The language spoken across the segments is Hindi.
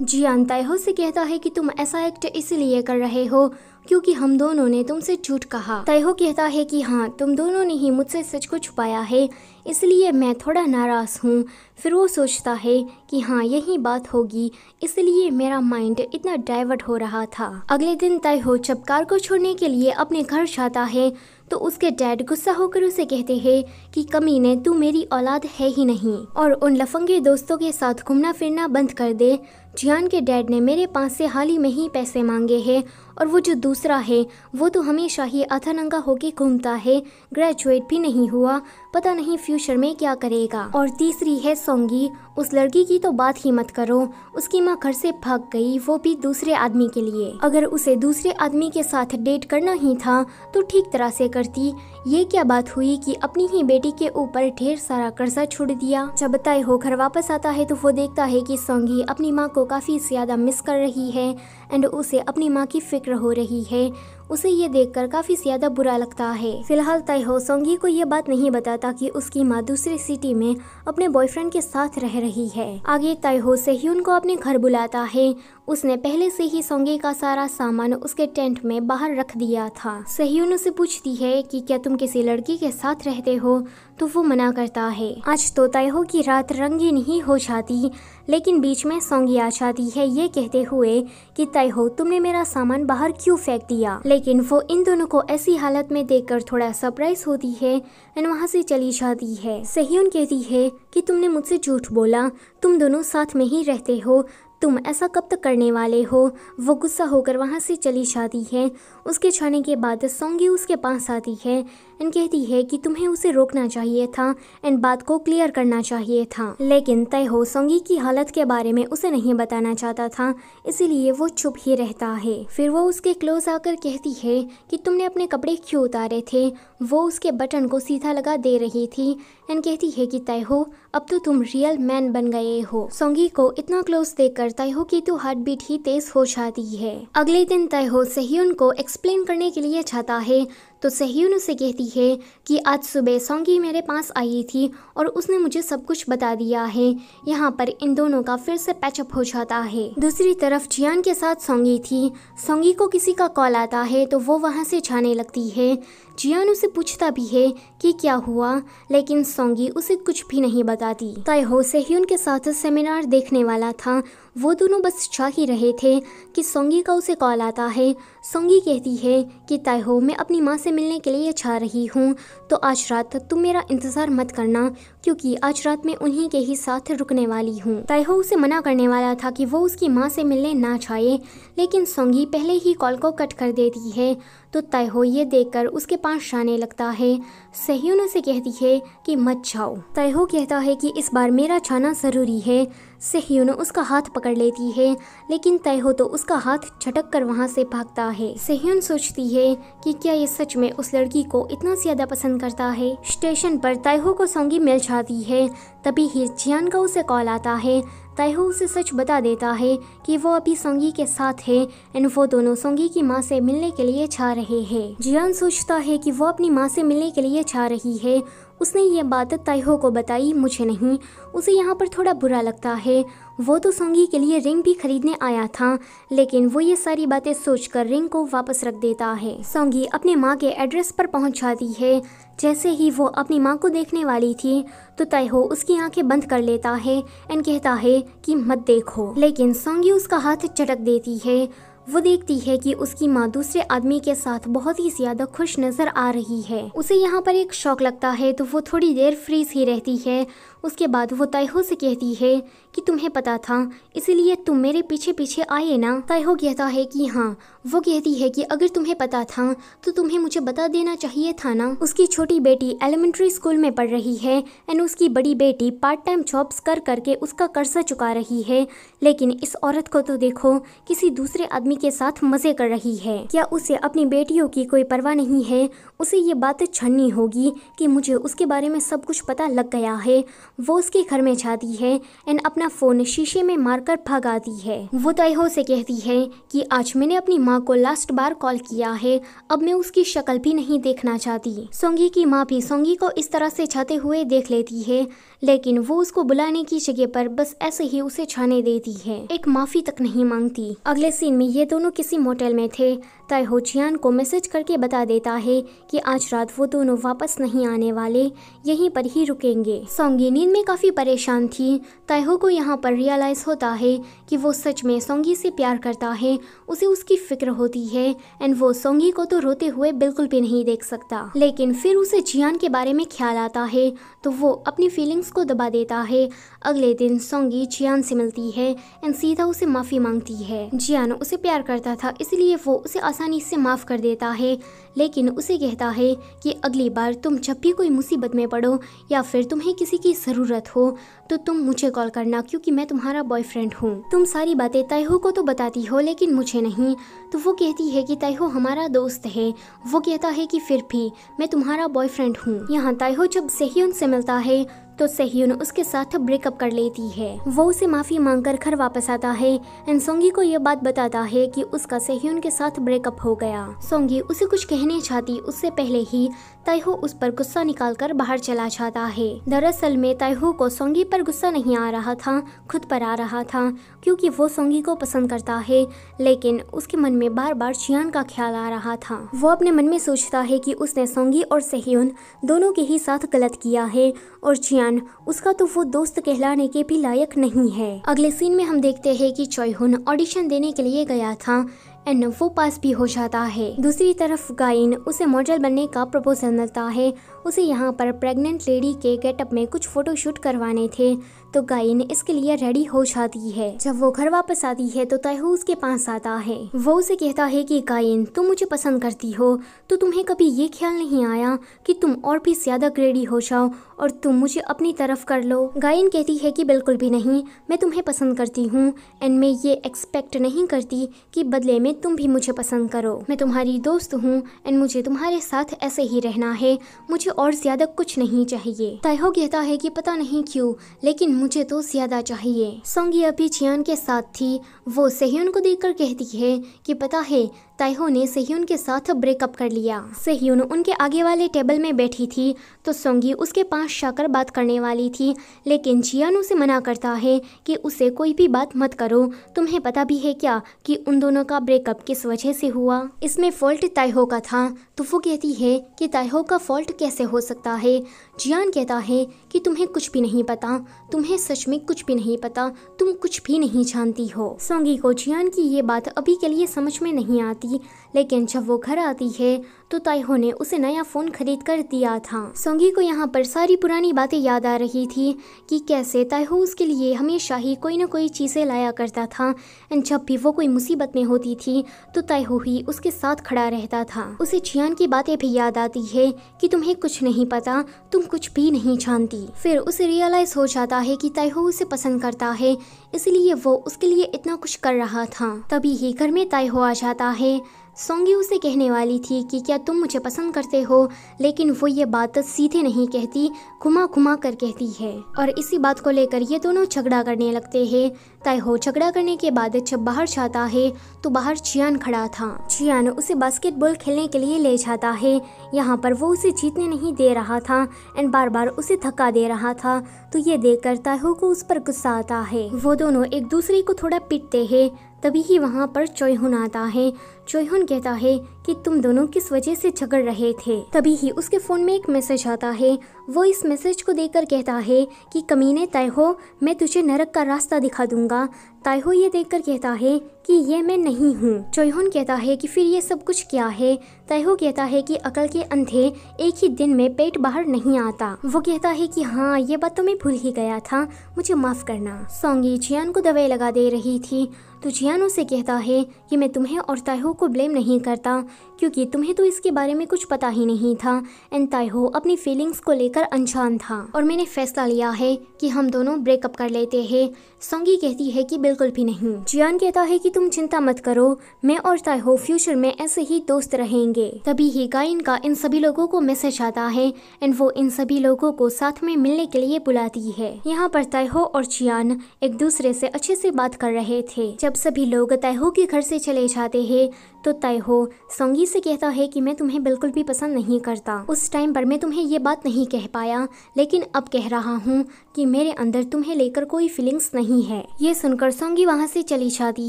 जियान ताइहो से कहता है कि तुम ऐसा एक्ट इसलिए कर रहे हो क्योंकि हम दोनों ने तुमसे झूठ कहा। ताइहो कहता है कि हाँ, तुम दोनों ने ही मुझसे सच को छुपाया है, इसलिए मैं थोड़ा नाराज़ हूँ। फिर वो सोचता है कि हाँ, यही बात होगी, इसलिए मेरा माइंड इतना डाइवर्ट हो रहा था। अगले दिन ताइहो जब कार को छोड़ने के लिए अपने घर जाता है तो उसके डैड गुस्सा होकर उसे कहते हैं कि कमीने, तू मेरी औलाद है ही नहीं और उन लफंगे दोस्तों के साथ घूमना फिरना बंद कर दे। जियान के डैड ने मेरे पास से हाल ही में ही पैसे मांगे हैं और वो जो दूसरा है वो तो हमेशा ही आधा नंगा होके घूमता है, ग्रेजुएट भी नहीं हुआ, पता नहीं फ्यूचर में क्या करेगा। और तीसरी है सोंगी, उस लड़की की तो बात ही मत करो, उसकी माँ घर से भाग गई, वो भी दूसरे आदमी के लिए। अगर उसे दूसरे आदमी के साथ डेट करना ही था तो ठीक तरह से करती। ये क्या बात हुई कि अपनी ही बेटी के ऊपर ढेर सारा कर्जा छोड़ दिया। जब ताइहो घर वापस आता है तो वो देखता है कि सोंगी अपनी माँ को काफी ज्यादा मिस कर रही है एंड उसे अपनी माँ की फिक्र हो रही है। उसे ये देखकर काफी ज्यादा बुरा लगता है। फिलहाल ताइहो सोंगी को ये बात नहीं बताता कि उसकी माँ दूसरी सिटी में अपने बॉयफ्रेंड के साथ रह रही है। आगे ताइहो सेह्यून को अपने घर बुलाता है। उसने पहले से ही सोंगी का सारा सामान उसके टेंट में बाहर रख दिया था। सेह्यून उसे पूछती है कि क्या तुम किसी लड़की के साथ रहते हो, तो वो मना करता है। आज तो ताइहो की रात रंगीन ही हो जाती, लेकिन बीच में सोंगी आ जाती है ये कहते हुए कि ताइहो, तुमने मेरा सामान बाहर क्यों फेंक दिया। लेकिन वो इन दोनों को ऐसी हालत में देखकर थोड़ा सरप्राइज होती है एंड वहाँ से चली जाती है। सेह्यून कहती है कि तुमने मुझसे झूठ बोला, तुम दोनों साथ में ही रहते हो, तुम ऐसा कब तक करने वाले हो। वो गुस्सा होकर वहाँ से चली जाती है। उसके जाने के बाद सोंगी उसके पास आती है एंड कहती है कि तुम्हें उसे रोकना चाहिए था एंड बात को क्लियर करना चाहिए था। लेकिन ताइहो सोंगी की हालत के बारे में उसे नहीं बताना चाहता था, इसीलिए वो चुप ही रहता है। फिर वो उसके क्लोज आकर कहती है कि तुमने अपने कपड़े क्यों उतारे थे। वो उसके बटन को सीधा लगा दे रही थी एंड कहती है कि ताइहो, अब तो तुम रियल मैन बन गए हो। सोंगी को इतना क्लोज देखकर ताइहो की तो हार्ट बीट ही तेज हो जाती है। अगले दिन ताइहो सेह्यून को एक्सप्लेन करने के लिए जाता है तो सेह्यून उसे कहती है कि आज सुबह सोंगी मेरे पास आई थी और उसने मुझे सब कुछ बता दिया है। यहाँ पर इन दोनों का फिर से पैचअप हो जाता है। दूसरी तरफ जियान के साथ सोंगी थी। सोंगी को किसी का कॉल आता है तो वो वहाँ से जाने लगती है। जियान उसे पूछता भी है कि क्या हुआ, लेकिन सोंगी उसे कुछ भी नहीं बताती। ताइहो सेह्यून के साथ सेमिनार देखने वाला था। वो दोनों बस जा ही रहे थे कि सोंगी का उसे कॉल आता है। सोंगी कहती है कि ताइहो, मैं अपनी माँ से मिलने के लिए जा रही हूँ, तो आज रात तुम मेरा इंतज़ार मत करना, क्योंकि आज रात मैं उन्हीं के ही साथ रुकने वाली हूँ। ताइहो उसे मना करने वाला था कि वो उसकी माँ से मिलने ना जाए, लेकिन सोंगी पहले ही कॉल को कट कर देती है। तो ताइहो ये देखकर उसके पास जाने लगता है। सेह्यून उसे कहती है कि मत जाओ। ताइहो कहता है कि इस बार मेरा जाना ज़रूरी है। सेह्यून उसका हाथ पकड़ लेती है, लेकिन ताइहो तो उसका हाथ झटक कर वहाँ से भागता है। सेह्यून सोचती है कि क्या ये सच में उस लड़की को इतना ज्यादा पसंद करता है। स्टेशन पर ताइहो को सोंगी मिल जाती है। तभी ही जियान का उसे कॉल आता है। ताइहो उसे सच बता देता है कि वो अभी सोंगी के साथ है एंड वो दोनों सोंगी की माँ से मिलने के लिए जा रहे हैं। जियान सोचता है कि वो अपनी माँ से मिलने के लिए जा रही है। उसने ये बात ताइहो को बताई, मुझे नहीं। उसे यहाँ पर थोड़ा बुरा लगता है। वो तो सोंगी के लिए रिंग भी खरीदने आया था, लेकिन वो ये सारी बातें सोचकर रिंग को वापस रख देता है। सोंगी अपने माँ के एड्रेस पर पहुँच जाती है। जैसे ही वो अपनी माँ को देखने वाली थी तो ताइहो उसकी आंखें बंद कर लेता है एंड कहता है कि मत देखो, लेकिन सोंगी उसका हाथ झटक देती है। वो देखती है कि उसकी माँ दूसरे आदमी के साथ बहुत ही ज्यादा खुश नजर आ रही है। उसे यहाँ पर एक शौक लगता है तो वो थोड़ी देर फ्रीज ही रहती है। उसके बाद वो ताइहो से कहती है कि तुम्हें पता था, इसीलिए तुम मेरे पीछे पीछे आए ना। ताइहो कहता है कि हाँ। वो कहती है कि अगर तुम्हें पता था तो तुम्हें मुझे बता देना चाहिए था ना। उसकी छोटी बेटी एलिमेंट्री स्कूल में पढ़ रही है एंड उसकी बड़ी बेटी पार्ट टाइम जॉब्स कर करके उसका कर्जा चुका रही है, लेकिन इस औरत को तो देखो, किसी दूसरे आदमी के साथ मजे कर रही है। क्या उसे अपनी बेटियों की कोई परवाह नहीं है? उसे ये बात छाननी होगी कि मुझे उसके बारे में सब कुछ पता लग गया है। वो उसके घर में जाती है एंड अपना फोन शीशे में मारकर भगाती है। वो ताइहो से कहती है कि आज मैंने अपनी माँ को लास्ट बार कॉल किया है, अब मैं उसकी शक्ल भी नहीं देखना चाहती। सोंगी की माँ भी सोंगी को इस तरह से जाते हुए देख लेती है, लेकिन वो उसको बुलाने की जगह पर बस ऐसे ही उसे जाने देती है, एक माफी तक नहीं मांगती। अगले सीन में ये दोनों किसी मोटेल में थे। ताइहो जियान को मैसेज करके बता देता है कि आज रात वो दोनों वापस नहीं आने वाले, यहीं पर ही रुकेंगे। सोंगी नींद में काफी परेशान थी। ताइहो को यहाँ पर रियलाइज होता है कि वो सच में सोंगी से प्यार करता है, उसे उसकी फिक्र होती है एंड वो सोंगी को तो रोते हुए बिल्कुल भी नहीं देख सकता। लेकिन फिर उसे जियान के बारे में ख्याल आता है तो वो अपनी फीलिंग्स को दबा देता है। अगले दिन सोंगी जियान से मिलती है एंड सीधा उसे माफी मांगती है। जियान उसे प्यार करता था इसलिए वो उसे आसानी से माफ कर देता है, लेकिन उसे कहता है कि अगली बार तुम जब भी कोई मुसीबत में पड़ो या फिर तुम्हें किसी की ज़रूरत हो तो तुम मुझे कॉल करना, क्योंकि मैं तुम्हारा बॉयफ्रेंड हूँ। तुम सारी बातें ताइहो को तो बताती हो लेकिन मुझे नहीं। तो वो कहती है कि ताइहो हमारा दोस्त है। वो कहता है कि फिर भी मैं तुम्हारा बॉयफ्रेंड हूँ। यहाँ ताइहो जब सेह्यून से मिलता है तो सेह्यून उसके साथ ब्रेकअप कर लेती है। वो उसे माफी मांगकर घर वापस आता है एंड सोंगी को यह बात बताता है कि उसका सेह्यून के साथ ब्रेकअप हो गया। सोंगी उसे कुछ कहने चाहती उससे पहले ही ताइहो उस पर गुस्सा निकालकर बाहर चला जाता है। दरअसल में ताइहो को सोंगी पर गुस्सा नहीं आ रहा था, खुद पर आ रहा था, क्योंकि वो सोंगी को पसंद करता है, लेकिन उसके मन में बार बार जियान का ख्याल आ रहा था। वो अपने मन में सोचता है कि उसने सोंगी और सेह्यून दोनों के ही साथ गलत किया है और जियान उसका तो वो दोस्त कहलाने के भी लायक नहीं है। अगले सीन में हम देखते हैं कि चोयहुन ऑडिशन देने के लिए गया था एंड वो पास भी हो जाता है। दूसरी तरफ गाइन उसे मॉडल बनने का प्रपोजल मिलता है। उसे यहाँ पर प्रेग्नेंट लेडी के गेटअप में कुछ फोटोशूट करवाने थे, तो गाइन इसके लिए रेडी हो जाती है। जब वो घर वापस आती है तो ताइहो उसके पास आता है। वो उसे कहता है कि गाइन तुम मुझे पसंद करती हो, तो तुम्हें कभी ये ख्याल नहीं आया कि तुम और भी ज्यादा ग्रेडी हो जाओ और तुम मुझे अपनी तरफ कर लो। गाइन कहती है कि बिल्कुल भी नहीं, मैं तुम्हें पसंद करती हूँ एंड मैं ये एक्सपेक्ट नहीं करती कि बदले में तुम भी मुझे पसंद करो। मैं तुम्हारी दोस्त हूँ एंड मुझे तुम्हारे साथ ऐसे ही रहना है, मुझे और ज्यादा कुछ नहीं चाहिए। ताइहो कहता है कि पता नहीं क्यों लेकिन मुझे तो ज्यादा चाहिए। सोंगी अभी जियान के साथ थी। वो सेह्यून को देखकर कहती है कि पता है ताइहो ने सेह्यून के साथ ब्रेकअप कर लिया। सेह्यून उनके आगे वाले टेबल में बैठी थी तो सोंगी उसके पास जाकर बात करने वाली थी, लेकिन जियान उसे मना करता है कि उसे कोई भी बात मत करो। तुम्हें पता भी है क्या कि उन दोनों का ब्रेकअप किस वजह से हुआ? इसमें फॉल्ट ताइहो का था। तो वो कहती है कि ताइहो का फॉल्ट कैसे हो सकता है? जियान कहता है कि तुम्हें कुछ भी नहीं पता, तुम्हें सच में कुछ भी नहीं पता, तुम कुछ भी नहीं जानती हो। सोंगी को जियान की ये बात अभी के लिए समझ में नहीं आती, लेकिन जब वो घर आती है तो ताइहो ने उसे नया फोन खरीद कर दिया था। सोंगी को यहाँ पर सारी पुरानी बातें याद आ रही थी कि कैसे ताइहो उसके लिए हमेशा ही कोई ना कोई चीजें लाया करता था एंड जब भी वो कोई मुसीबत में होती थी तो ताइहो ही उसके साथ खड़ा रहता था। उसे जियान की बातें भी याद आती है कि तुम्हें कुछ नहीं पता, तुम कुछ भी नहीं जानती। फिर उसे रियलाइज हो जाता है कि ताइहो उसे पसंद करता है, इसलिए वो उसके लिए इतना कुछ कर रहा था। तभी ही घर में ताइहो आ जाता है। सोंगी उसे कहने वाली थी कि क्या तुम मुझे पसंद करते हो, लेकिन वो ये बात सीधे नहीं कहती, घुमा घुमा कर कहती है और इसी बात को लेकर ये दोनों झगड़ा करने लगते हैं। ताइहो झगड़ा करने के बाद जब बाहर जाता है तो बाहर जियान खड़ा था। जियान उसे बास्केटबॉल खेलने के लिए ले जाता है। यहाँ पर वो उसे जीतने नहीं दे रहा था एंड बार बार उसे धक्का दे रहा था, तो ये देखकर ताइहो को उस पर गुस्सा आता है। वो दोनों एक दूसरे को थोड़ा पीटते हैं। तभी ही वहाँ पर चोयहुन आता है। चोयहुन कहता है कि तुम दोनों किस वजह से झगड़ रहे थे। तभी ही उसके फोन में एक मैसेज आता है। वो इस मैसेज को देखकर कहता है कि कमीने ताइहो, मैं तुझे नरक का रास्ता दिखा दूंगा। ताइहो ये देखकर कहता है कि ये मैं नहीं हूँ। चोयहुन कहता है कि फिर ये सब कुछ क्या है? ताइहो कहता है कि अकल के अंधे एक ही दिन में पेट बाहर नहीं आता। वो कहता है कि हाँ, ये बात तो मैं भूल ही गया था, मुझे माफ करना। सोंगी जियान को दवाई लगा दे रही थी तो जियान उसे कहता है कि मैं तुम्हें और ताइहो को ब्लेम नहीं करता, क्योंकि तुम्हें तो इसके बारे में कुछ पता ही नहीं था एंड ताइहो अपनी फीलिंग्स को लेकर अनजान था और मैंने फैसला लिया है कि हम दोनों ब्रेकअप कर लेते हैं। सोंगी कहती है कि बिल्कुल भी नहीं। जियान कहता है कि तुम चिंता मत करो, मैं और ताइहो फ्यूचर में ऐसे ही दोस्त रहेंगे। तभी ही गाइन का इन सभी लोगों को मैसेज आता है एंड वो इन सभी लोगों को साथ में मिलने के लिए बुलाती है। यहाँ पर ताइहो और जियान एक दूसरे से अच्छे से बात कर रहे थे। जब सभी लोग ताइहो के घर से चले जाते हैं तो ताइहो सोंगी से कहता है कि मैं तुम्हें बिल्कुल भी पसंद नहीं करता। उस टाइम पर मैं तुम्हें ये बात नहीं कह पाया, लेकिन अब कह रहा हूँ कि मेरे अंदर तुम्हें लेकर कोई फीलिंग्स नहीं है। ये सुनकर सोंगी वहाँ से चली जाती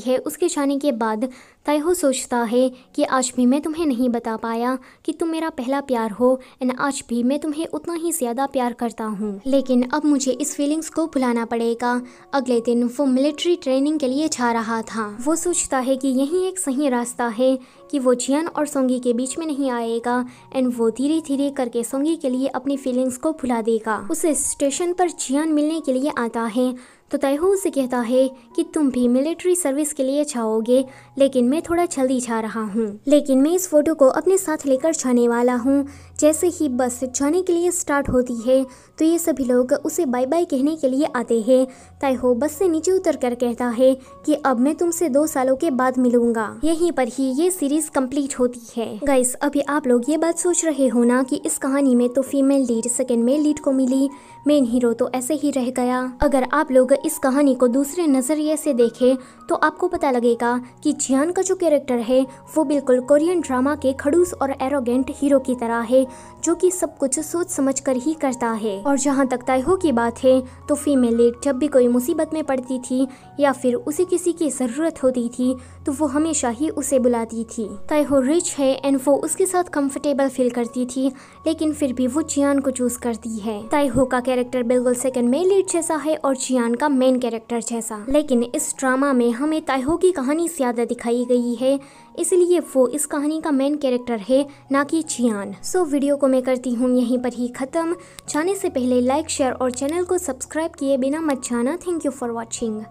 है। उसके जाने के बाद ताइहो सोचता है कि आज भी मैं तुम्हें नहीं बता पाया कि तुम मेरा पहला प्यार हो एंड आज भी मैं तुम्हें उतना ही ज्यादा प्यार करता हूँ, लेकिन अब मुझे इस फीलिंग्स को भुलाना पड़ेगा। अगले दिन वो मिलिट्री ट्रेनिंग के लिए जा रहा था। वो सोचता है कि यही एक सही रास्ता है कि वो जियान और सोंगी के बीच में नहीं आएगा एंड वो धीरे धीरे करके सोंगी के लिए अपनी फीलिंग्स को भुला देगा। उसे स्टेशन पर जियान मिलने के लिए आता है तो ताइहो उसे कहता है कि तुम भी मिलिट्री सर्विस के लिए जाओगे, लेकिन मैं थोड़ा जल्दी जा रहा हूँ, लेकिन मैं इस फोटो को अपने साथ लेकर जाने वाला हूँ। जैसे ही बस जाने के लिए स्टार्ट होती है तो ये सभी लोग उसे बाय बाय कहने के लिए आते हैं। ताइहो बस से नीचे उतर कर कहता है कि अब मैं तुमसे 2 सालों के बाद मिलूंगा। यहीं पर ही ये सीरीज कंप्लीट होती है। गाइस, अभी आप लोग ये बात सोच रहे हो ना कि इस कहानी में तो female lead second male lead को मिली, मेन हीरो तो ऐसे ही रह गया। अगर आप लोग इस कहानी को दूसरे नजरिए से देखें तो आपको पता लगेगा कि जियान का जो कैरेक्टर है वो बिल्कुल कोरियन ड्रामा के खड़ूस और एरोगेंट हीरो की तरह है, जो कि सब कुछ सोच समझ कर ही करता है। और जहाँ तक ताइहो की बात है तो फीमेल लीड जब भी कोई मुसीबत में पड़ती थी या फिर उसे किसी की जरूरत होती थी तो वो हमेशा ही उसे बुलाती थी। ताइहो रिच है एंड वो उसके साथ कंफर्टेबल फील करती थी, लेकिन फिर भी वो जियान को चूज करती है। ताइहो का कैरेक्टर बिल्कुल सेकंड मेल लीड जैसा है और जियान का मेन कैरेक्टर जैसा, लेकिन इस ड्रामा में हमें ताइहो की कहानी ज्यादा दिखाई गई है, इसलिए वो इस कहानी का मेन कैरेक्टर है, ना कि जियान। सो वीडियो को मैं करती हूँ यहीं पर ही खत्म। जाने से पहले लाइक शेयर और चैनल को सब्सक्राइब किए बिना मत जाना। Thank you for watching.